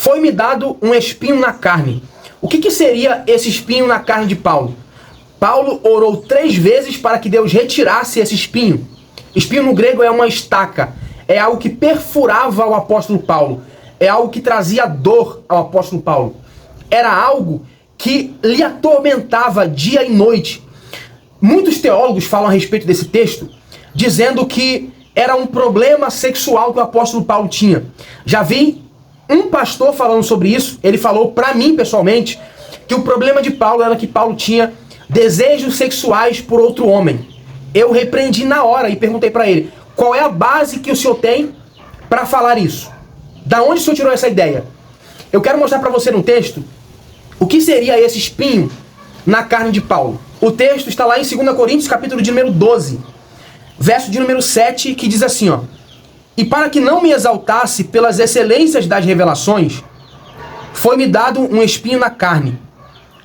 Foi-me dado um espinho na carne. O que seria esse espinho na carne de Paulo? Paulo orou 3 vezes para que Deus retirasse esse espinho. Espinho no grego é uma estaca. É algo que perfurava o apóstolo Paulo. É algo que trazia dor ao apóstolo Paulo. Era algo que lhe atormentava dia e noite. Muitos teólogos falam a respeito desse texto, dizendo que era um problema sexual que o apóstolo Paulo tinha. Já vi um pastor falando sobre isso. Ele falou para mim pessoalmente que o problema de Paulo era que Paulo tinha desejos sexuais por outro homem. Eu repreendi na hora e perguntei para ele: qual é a base que o senhor tem para falar isso? Da onde o senhor tirou essa ideia? Eu quero mostrar para você no texto o que seria esse espinho na carne de Paulo. O texto está lá em 2 Coríntios, capítulo de número 12, verso de número 7, que diz assim, ó: e para que não me exaltasse pelas excelências das revelações, foi-me dado um espinho na carne,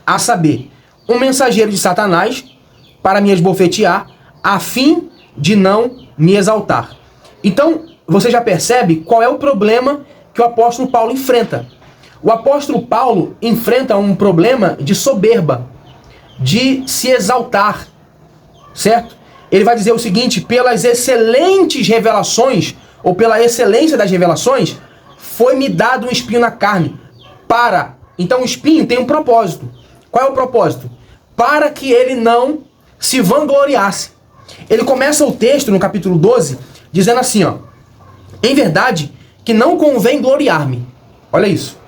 a saber, um mensageiro de Satanás, para me esbofetear, a fim de não me exaltar. Então, você já percebe qual é o problema que o apóstolo Paulo enfrenta. O apóstolo Paulo enfrenta um problema de soberba, de se exaltar, certo? Ele vai dizer o seguinte: pelas excelentes revelações, ou pela excelência das revelações, foi-me dado um espinho na carne. Então o espinho tem um propósito. Qual é o propósito? Para que ele não se vangloriasse. Ele começa o texto no capítulo 12 dizendo assim, ó: em verdade que não convém gloriar-me. Olha isso.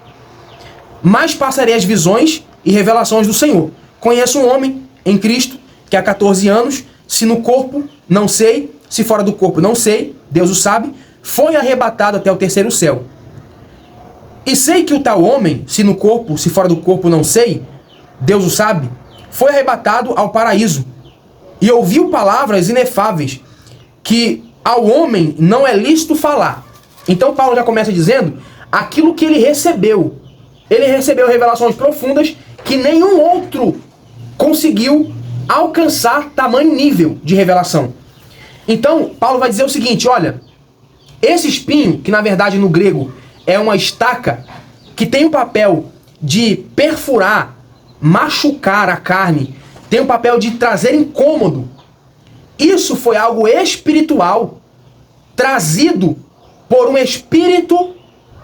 Mas passarei as visões e revelações do Senhor. Conheço um homem em Cristo que há 14 anos, se no corpo, não sei, se fora do corpo, não sei, Deus o sabe, foi arrebatado até o 3º céu. E sei que o tal homem, se no corpo, se fora do corpo, não sei, Deus o sabe, foi arrebatado ao paraíso. E ouviu palavras inefáveis, que ao homem não é lícito falar. Então Paulo já começa dizendo aquilo que ele recebeu. Ele recebeu revelações profundas que nenhum outro conseguiu alcançar tamanho nível de revelação. Então, Paulo vai dizer o seguinte, olha, esse espinho, que na verdade no grego é uma estaca, que tem o papel de perfurar, machucar a carne, tem o papel de trazer incômodo. Isso foi algo espiritual, trazido por um espírito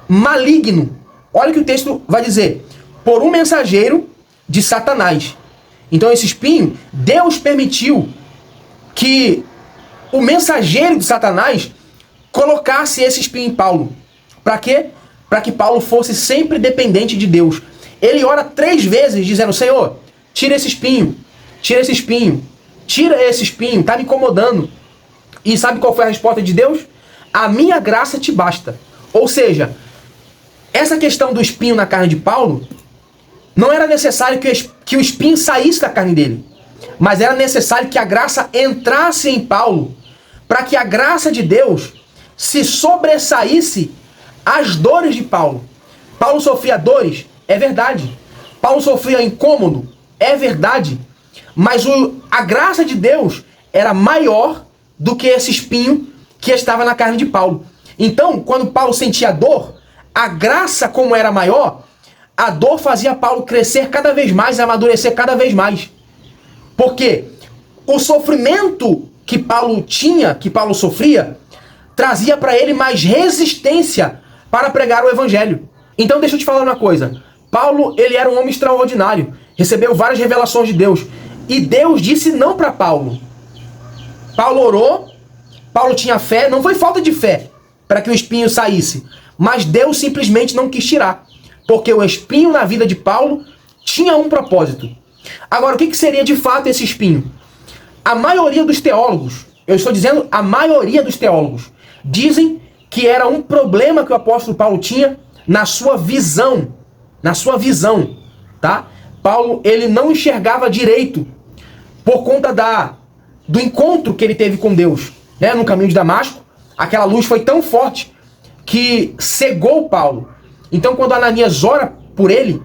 maligno. Olha o que o texto vai dizer: por um mensageiro de Satanás. Então esse espinho, Deus permitiu que o mensageiro de Satanás colocasse esse espinho em Paulo. Para quê? Para que Paulo fosse sempre dependente de Deus. Ele ora 3 vezes dizendo: Senhor, tira esse espinho, tira esse espinho, tira esse espinho, tá me incomodando. E sabe qual foi a resposta de Deus? A minha graça te basta. Ou seja, essa questão do espinho na carne de Paulo, não era necessário que o espinho saísse da carne dele, mas era necessário que a graça entrasse em Paulo, para que a graça de Deus se sobressaísse às dores de Paulo. Paulo sofria dores, é verdade. Paulo sofria incômodo, é verdade. Mas a graça de Deus era maior do que esse espinho que estava na carne de Paulo. Então, quando Paulo sentia dor, a graça, como era maior, a dor fazia Paulo crescer cada vez mais, amadurecer cada vez mais. Porque o sofrimento que Paulo tinha, que Paulo sofria, trazia para ele mais resistência para pregar o evangelho. Então deixa eu te falar uma coisa. Paulo, ele era um homem extraordinário, recebeu várias revelações de Deus. E Deus disse não para Paulo. Paulo orou, Paulo tinha fé, não foi falta de fé para que o espinho saísse, mas Deus simplesmente não quis tirar, porque o espinho na vida de Paulo tinha um propósito. Agora, o que seria de fato esse espinho? A maioria dos teólogos, eu estou dizendo a maioria dos teólogos, dizem que era um problema que o apóstolo Paulo tinha na sua visão, tá? Paulo, ele não enxergava direito por conta do encontro que ele teve com Deus, né? No caminho de Damasco, aquela luz foi tão forte que cegou Paulo. Então, quando Ananias ora por ele,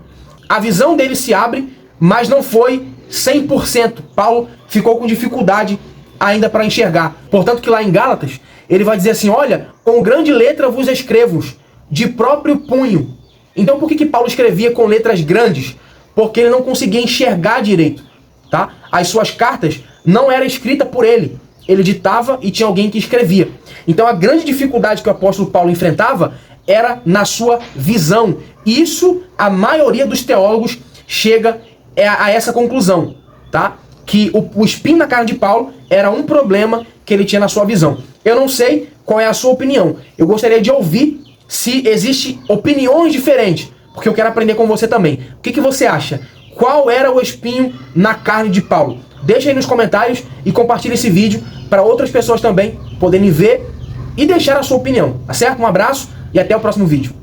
a visão dele se abre, mas não foi 100%. Paulo ficou com dificuldade ainda para enxergar. Portanto, que lá em Gálatas, ele vai dizer assim: olha, com grande letra vos escrevo, de próprio punho. Então por que Paulo escrevia com letras grandes? Porque ele não conseguia enxergar direito, tá? As suas cartas não eram escritas por ele. Ele ditava e tinha alguém que escrevia. Então a grande dificuldade que o apóstolo Paulo enfrentava era na sua visão. Isso a maioria dos teólogos chega a essa conclusão, tá? Que o espinho na carne de Paulo era um problema que ele tinha na sua visão. Eu não sei qual é a sua opinião. Eu gostaria de ouvir se existem opiniões diferentes, porque eu quero aprender com você também. O que você acha? Qual era o espinho na carne de Paulo? Deixa aí nos comentários e compartilha esse vídeo para outras pessoas também poderem ver e deixar a sua opinião, tá certo? Um abraço e até o próximo vídeo.